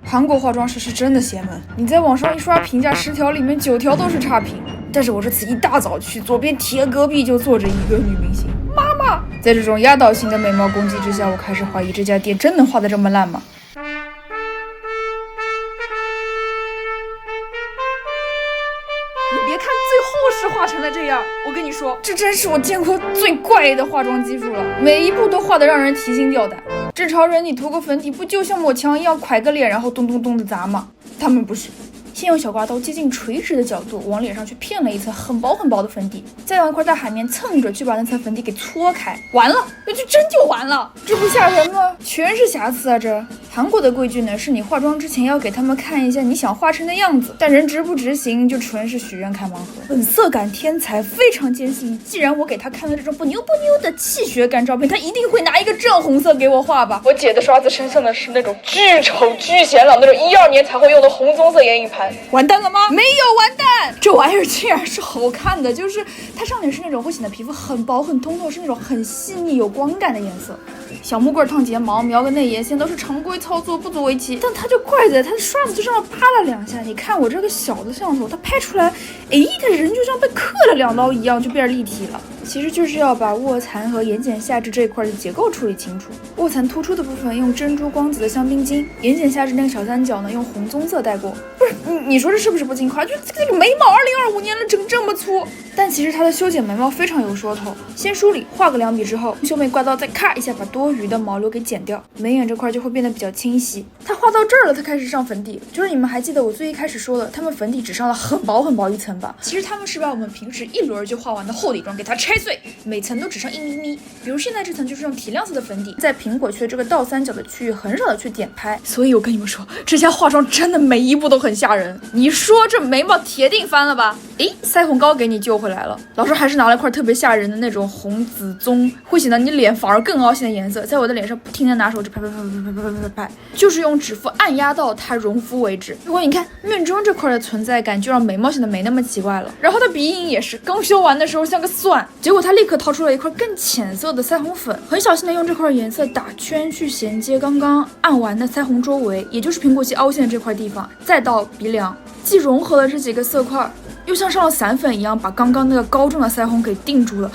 韩国化妆师是真的邪门，你在网上一刷评价10条里面9条都是差评。但是我这次一大早去，左边贴隔壁就坐着一个女明星妈妈。在这种压倒性的美貌攻击之下，我开始怀疑这家店真能画得这么烂吗？你别看最后是画成了这样，我跟你说，这真是我见过最怪的化妆技术了，每一步都画得让人提心吊胆。正常人你涂个粉底不就像抹墙一样蒯个脸，然后咚咚咚的砸吗？他们不是，先用小刮刀接近垂直的角度往脸上去片了一层很薄很薄的粉底，再用一块大海绵蹭着去把那层粉底给搓开，完了，那就真就完了，这不吓人吗？全是瑕疵啊！这韩国的规矩呢，是你化妆之前要给他们看一下你想画成的样子，但人执不执行就纯是许愿开盲盒。本色感天才非常坚信，既然我给他看了这种不牛的气血感照片，他一定会拿一个正红色给我画吧。我姐的刷子身上的是那种巨丑巨显老那种12年才会用的红棕色眼影盘，完蛋了吗？没有完蛋，这玩意儿竟然是好看的，就是它上脸是那种会显得皮肤很薄很通透，是那种很细腻有光感的颜色。小木棍烫睫毛，描个内眼线都是常规操作，不足为奇。但它就怪在它的刷子就这样啪了2下，你看我这个小的像头，它拍出来，它人就像被刻了2刀一样，就变立体了。其实就是要把卧蚕和眼睑下至这一块的结构处理清楚。卧蚕突出的部分用珍珠光子的香槟金，眼睑下至那个小三角呢用红棕色带过。不是你说这是不是不轻夸？就这个眉毛2025年了整这么粗，但其实它的修剪眉毛非常有说头。先梳理画个2笔之后，修眉刮刀再咔一下把多余的毛流给剪掉，眉眼这块就会变得比较清晰。它画到这儿了，它开始上粉底，就是你们还记得我最一开始说的，他们粉底只上了很薄一层吧？其实他们是把我们平时一轮就画完的厚底妆给它拆碎，每层都只上1咪咪。比如现在这层就是用提亮色的粉底，在苹果区的这个倒三角的区域很少的去点拍，所以我跟你们说，这家化妆真的每一步都很吓人。你说这眉毛铁定翻了吧？腮红膏给你救回来了，老师还是拿了一块特别吓人的那种红紫棕，会显得你脸反而更凹陷的颜色，在我的脸上不停的拿手指拍，就是用指腹按压到它融肤为止。如果你看面妆这块的存在感，就让眉毛显得没那么奇怪了。然后它鼻影也是，刚修完的时候像个蒜，结果它立刻掏出了一块更浅色的腮红粉，很小心的用这块颜色打圈去衔接刚刚按完的腮红周围，也就是苹果肌凹陷的这块地方，再到鼻梁，既融合了这几个色块，又像上了散粉一样把刚刚那个高中的腮红给定住了，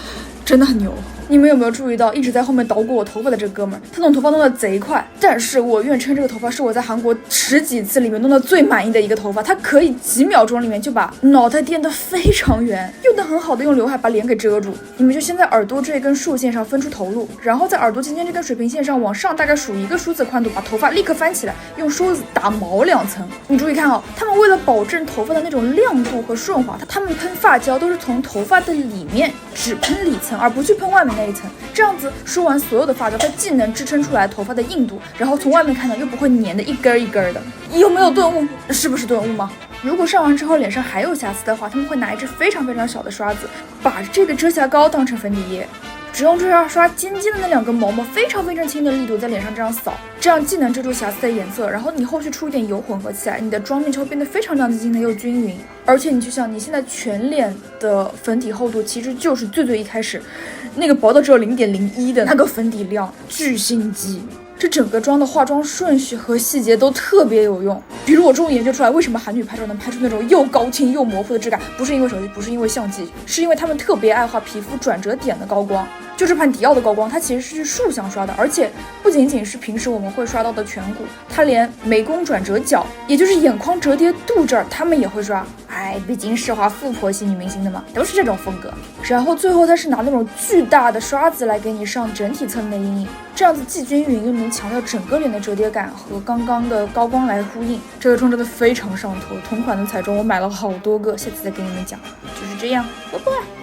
真的很牛。你们有没有注意到一直在后面捣鼓我头发的这个哥们儿，他弄头发弄得贼快，但是我愿称这个头发是我在韩国10几次里面弄得最满意的一个头发，他可以几秒钟里面就把脑袋垫得非常圆，又能很好的用刘海把脸给遮住。你们就先在耳朵这一根竖线上分出头颅，然后在耳朵尖尖这根水平线上往上大概数1个梳子宽度，把头发立刻翻起来，用梳子打毛2层。你注意看哦，他们为了保证头发的那种亮度和顺滑，他们喷发胶都是从头发的里面只喷里层，而不去喷外面那一层，这样子梳完所有的发胶，它既能支撑出来头发的硬度，然后从外面看到又不会粘的一根一根的。有没有顿悟？是不是顿悟吗？如果上完之后脸上还有瑕疵的话，他们会拿一支非常小的刷子，把这个遮瑕膏当成粉底液，只用遮瑕刷尖尖的那2根毛毛非常轻的力度在脸上这样扫，这样既能遮住瑕疵的颜色，然后你后续出一点油混合起来，你的妆面就会变得非常亮晶晶的又均匀。而且你就像你现在全脸的粉底厚度，其实就是最一开始那个薄的只有0.01的那个粉底量，巨心机。这整个妆的化妆顺序和细节都特别有用。比如我终于研究出来，为什么韩女拍照能拍出那种又高清又模糊的质感，不是因为手机，不是因为相机，是因为他们特别爱画皮肤转折点的高光。就这盘迪奥的高光，它其实是竖向刷的，而且不仅仅是平时我们会刷到的颧骨，它连眉弓转折角，也就是眼眶折叠度这儿，他们也会刷。毕竟是画富婆系女明星的嘛，都是这种风格。然后最后它是拿那种巨大的刷子来给你上整体侧面的阴影，这样子既均匀又能强调整个脸的折叠感和刚刚的高光来呼应。这个妆真的非常上头，同款的彩妆我买了好多个，下次再给你们讲。就是这样，拜拜。